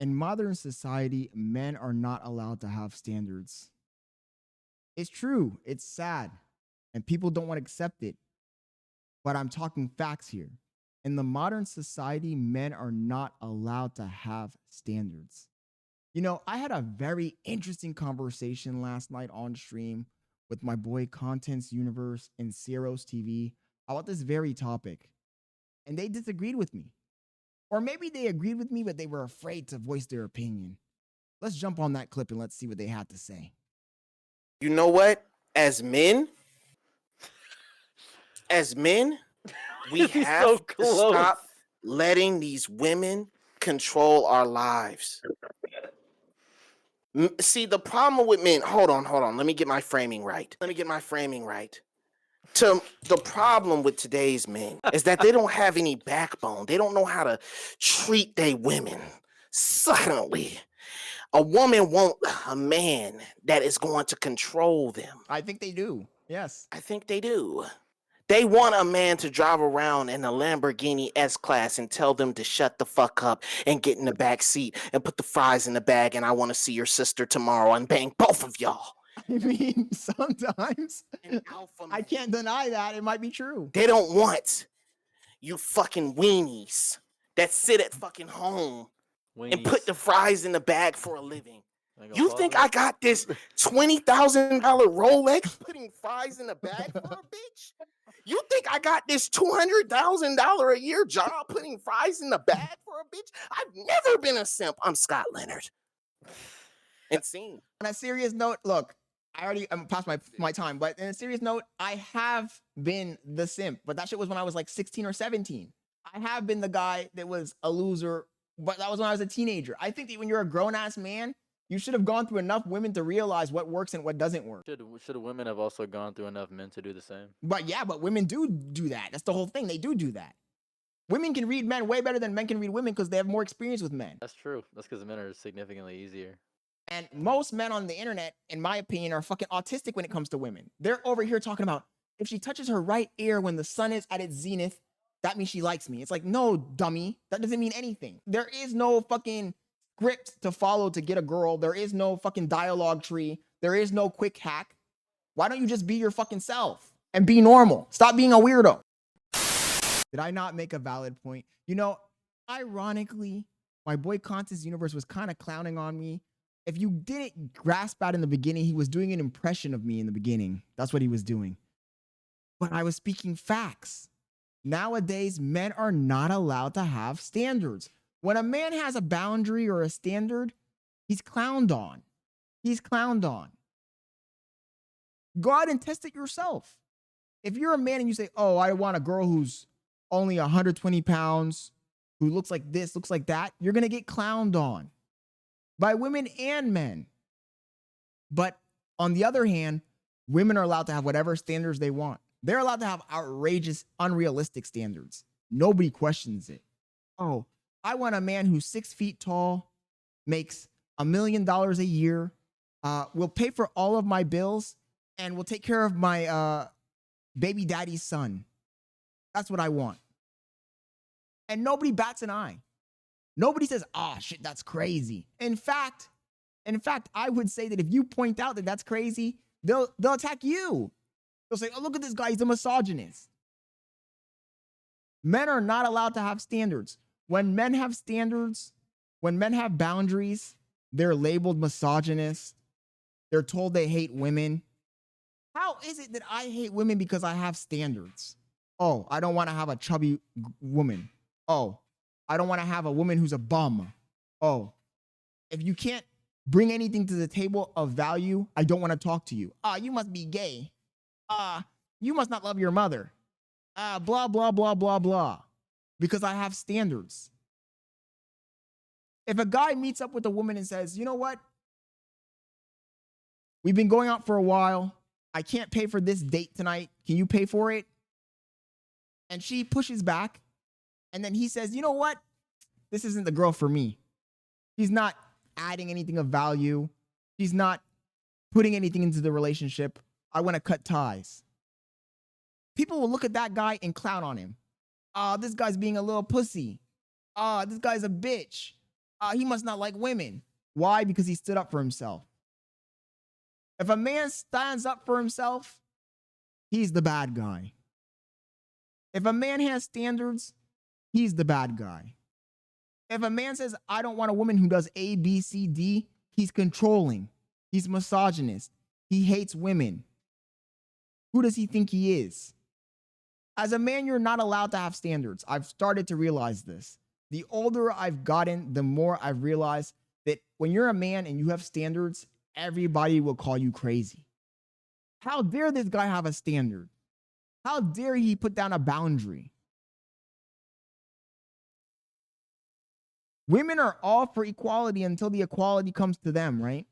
In modern society, men are not allowed to have standards. It's true. It's sad. And people don't want to accept it. But I'm talking facts here. In the modern society, men are not allowed to have standards. You know, I had a very interesting conversation last night on stream with my boy Contents Universe and Ceros TV about this very topic. And they disagreed with me. Or maybe they agreed with me, but they were afraid to voice their opinion. Let's jump on that clip and let's see what they had to say. You know what? As men, we have to stop letting these women control our lives. See, the problem with men, hold on. Let me get my framing right. The problem with today's men is that they don't have any backbone. They don't know how to treat their women. Secondly, a woman wants a man that is going to control them. I think they do. Yes. I think they do. They want a man to drive around in a Lamborghini S-Class and tell them to shut the fuck up and get in the back seat and put the fries in the bag and I want to see your sister tomorrow and bang both of y'all. I mean, sometimes I can't deny that. It might be true. They don't want you fucking weenies that sit at fucking home and put the fries in the bag for a living. You think I got this $20,000 Rolex putting fries in the bag for a bitch? You think I got this $200,000 a year job putting fries in the bag for a bitch? I've never been a simp. I'm Scott Leonard. And scene. On a serious note, look, I'm past my time, but in a serious note, I have been the simp, but that shit was when I was like 16 or 17. I have been the guy that was a loser, but that was when I was a teenager. I think that when you're a grown-ass man, you should have gone through enough women to realize what works and what doesn't work. Should women have also gone through enough men to do the same? But yeah, but women do that. That's the whole thing. They do that. Women can read men way better than men can read women because they have more experience with men. That's true. That's because men are significantly easier. And most men on the internet, in my opinion, are fucking autistic when it comes to women. They're over here talking about, if she touches her right ear when the sun is at its zenith, that means she likes me. It's like, no, dummy. That doesn't mean anything. There is no fucking script to follow to get a girl. There is no fucking dialogue tree. There is no quick hack. Why don't you just be your fucking self and be normal? Stop being a weirdo. Did I not make a valid point? You know, ironically, my boy Contes Universe was kind of clowning on me. If you didn't grasp that in the beginning, he was doing an impression of me in the beginning. That's what he was doing. But I was speaking facts. Nowadays, men are not allowed to have standards. When a man has a boundary or a standard, he's clowned on. He's clowned on. Go out and test it yourself. If you're a man and you say, oh, I want a girl who's only 120 pounds, who looks like this, looks like that, you're going to get clowned on by women and men. But on the other hand, women are allowed to have whatever standards they want. They're allowed to have outrageous, unrealistic standards. Nobody questions it. Oh, I want a man who's 6 feet tall, makes $1 million a year, will pay for all of my bills, and will take care of my baby daddy's son. That's what I want. And nobody bats an eye. Nobody says, oh, shit, that's crazy. In fact, I would say that if you point out that that's crazy, they'll attack you. They'll say, oh, look at this guy, he's a misogynist. Men are not allowed to have standards. When men have standards, when men have boundaries, they're labeled misogynists. They're told they hate women. How is it that I hate women because I have standards? Oh, I don't want to have a chubby woman. Oh, I don't want to have a woman who's a bum. Oh, if you can't bring anything to the table of value, I don't want to talk to you. You must be gay. You must not love your mother. Blah, blah, blah, blah, blah. Because I have standards. If a guy meets up with a woman and says, you know what? We've been going out for a while. I can't pay for this date tonight. Can you pay for it? And she pushes back. And then he says, you know what? This isn't the girl for me. She's not adding anything of value. She's not putting anything into the relationship. I want to cut ties. People will look at that guy and clown on him. This guy's being a little pussy. This guy's a bitch. He must not like women. Why? Because he stood up for himself. If a man stands up for himself, he's the bad guy. If a man has standards, he's the bad guy. If a man says, I don't want a woman who does A, B, C, D, he's controlling. He's misogynist. He hates women. Who does he think he is? As a man, you're not allowed to have standards. I've started to realize this. The older I've gotten, the more I've realized that when you're a man and you have standards, everybody will call you crazy. How dare this guy have a standard? How dare he put down a boundary? Women are all for equality until the equality comes to them, right?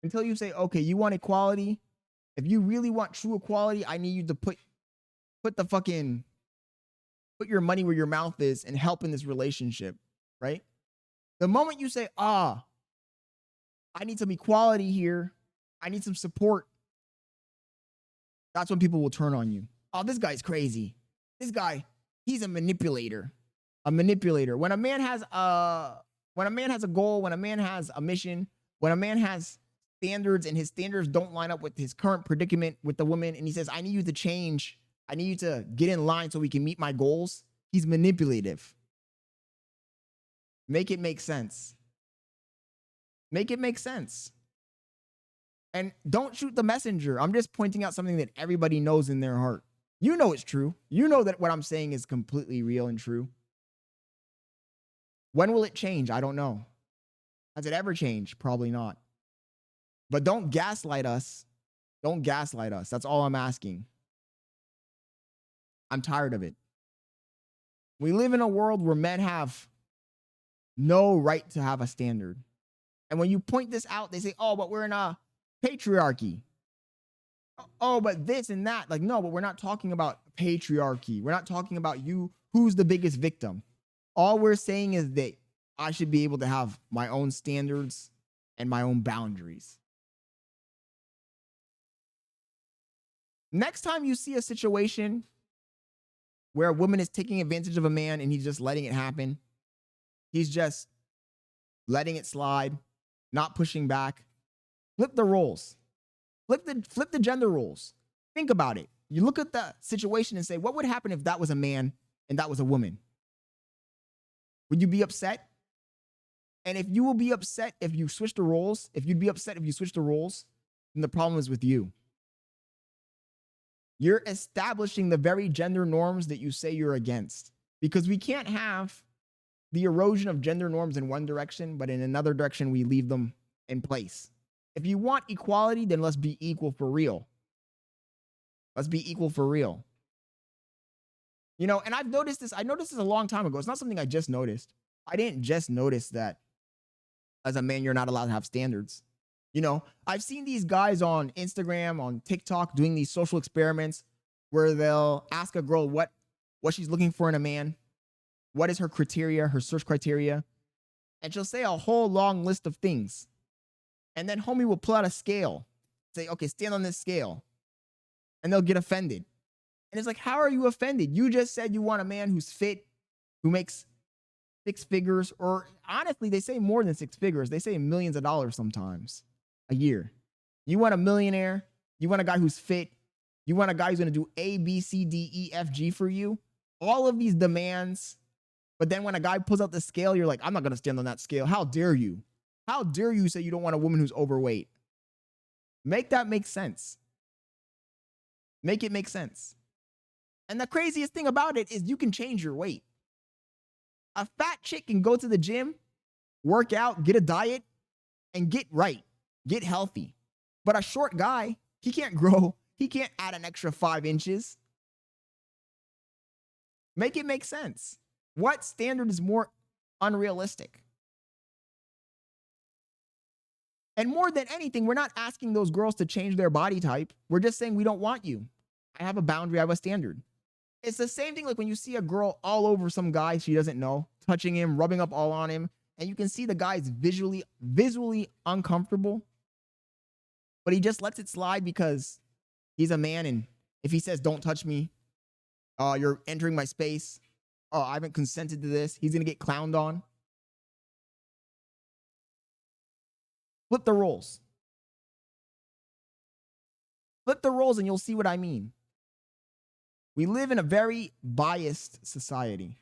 Until you say, okay, you want equality? If you really want true equality, I need you to put your money where your mouth is and help in this relationship, right? The moment you say, I need some equality here, I need some support, that's when people will turn on you. Oh, this guy's crazy. This guy, he's a manipulator. A manipulator. When a man has a goal, when a man has a mission, when a man has standards and his standards don't line up with his current predicament with the woman, and he says, I need you to change, I need you to get in line so we can meet my goals, he's manipulative. Make it make sense. Make it make sense. And don't shoot the messenger. I'm just pointing out something that everybody knows in their heart. You know it's true. You know that what I'm saying is completely real and true. When will it change? I don't know. Has it ever changed? Probably not. But don't gaslight us. Don't gaslight us. That's all I'm asking. I'm tired of it. We live in a world where men have no right to have a standard. And when you point this out, they say, oh, but we're in a patriarchy. Oh, but this and that. Like, no, but we're not talking about patriarchy. We're not talking about you, who's the biggest victim. All we're saying is that I should be able to have my own standards and my own boundaries. Next time you see a situation where a woman is taking advantage of a man and he's just letting it happen, he's just letting it slide, not pushing back, flip the roles. Flip the gender roles. Think about it. You look at the situation and say, what would happen if that was a man and that was a woman? Would you be upset? And if you will be upset if you switch the roles, if you'd be upset if you switch the roles, then the problem is with you. You're establishing the very gender norms that you say you're against. Because we can't have the erosion of gender norms in one direction, but in another direction, we leave them in place. If you want equality, then let's be equal for real. Let's be equal for real. You know, and I've noticed this. I noticed this a long time ago. It's not something I just noticed. I didn't just notice that as a man, you're not allowed to have standards. You know, I've seen these guys on Instagram, on TikTok, doing these social experiments where they'll ask a girl what she's looking for in a man. What is her criteria, her search criteria? And she'll say a whole long list of things. And then homie will pull out a scale. Say, okay, stand on this scale. And they'll get offended. And it's like, how are you offended? You just said you want a man who's fit, who makes 6 figures, or honestly, they say more than 6 figures. They say millions of dollars sometimes a year. You want a millionaire? You want a guy who's fit? You want a guy who's going to do A, B, C, D, E, F, G for you? All of these demands. But then when a guy pulls out the scale, you're like, I'm not going to stand on that scale. How dare you? How dare you say you don't want a woman who's overweight? Make that make sense. Make it make sense. And the craziest thing about it is you can change your weight. A fat chick can go to the gym, work out, get a diet, and get right, get healthy. But a short guy, he can't grow. He can't add an extra 5 inches. Make it make sense. What standard is more unrealistic? And more than anything, we're not asking those girls to change their body type. We're just saying we don't want you. I have a boundary. I have a standard. It's the same thing like when you see a girl all over some guy she doesn't know, touching him, rubbing up all on him, and you can see the guy's visually uncomfortable, but he just lets it slide because he's a man, and if he says, don't touch me, you're entering my space, I haven't consented to this, he's going to get clowned on. Flip the roles. Flip the roles and you'll see what I mean. We live in a very biased society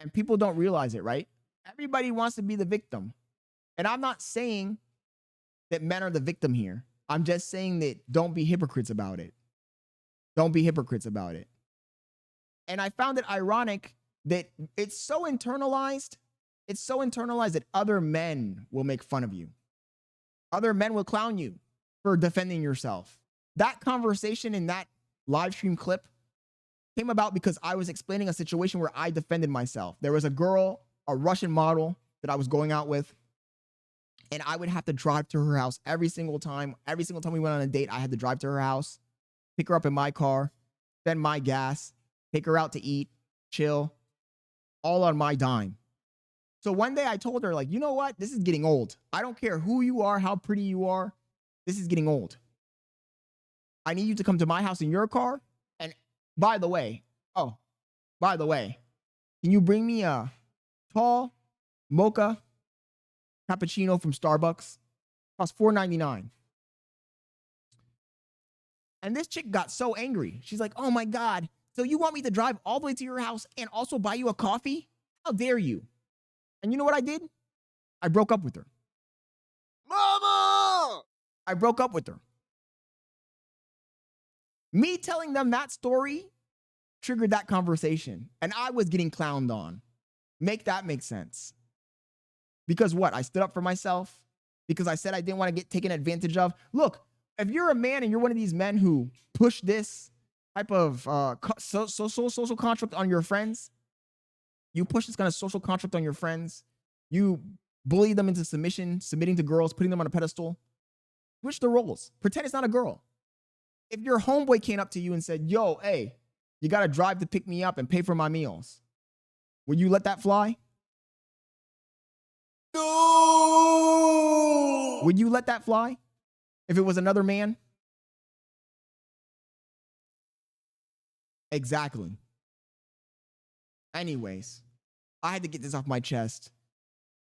and people don't realize it, right? Everybody wants to be the victim. And I'm not saying that men are the victim here. I'm just saying that don't be hypocrites about it. Don't be hypocrites about it. And I found it ironic that it's so internalized. It's so internalized that other men will make fun of you. Other men will clown you for defending yourself. That conversation in that live stream clip came about because I was explaining a situation where I defended myself. There was a girl, a Russian model that I was going out with, and I would have to drive to her house every single time. Every single time we went on a date, I had to drive to her house, pick her up in my car, spend my gas, take her out to eat, chill, all on my dime. So one day I told her, like, you know what? This is getting old. I don't care who you are, how pretty you are. This is getting old. I need you to come to my house in your car. And by the way, can you bring me a tall mocha cappuccino from Starbucks? Costs $4.99. And this chick got so angry. She's like, oh my God. So you want me to drive all the way to your house and also buy you a coffee? How dare you? And you know what I did? I broke up with her. Mama! I broke up with her. Me telling them that story triggered that conversation. And I was getting clowned on. Make that make sense. Because what? I stood up for myself. Because I said I didn't want to get taken advantage of. Look, if you're a man and you're one of these men who push this type of social construct on your friends, you push this kind of social construct on your friends, you bully them into submitting to girls, putting them on a pedestal, switch the roles. Pretend it's not a girl. If your homeboy came up to you and said, yo, hey, you got to drive to pick me up and pay for my meals, would you let that fly? No! Would you let that fly if it was another man? Exactly. Anyways, I had to get this off my chest.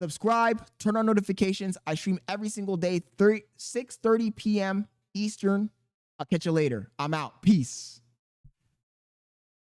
Subscribe, turn on notifications. I stream every single day, 6:30 p.m. Eastern. I'll catch you later. I'm out. Peace.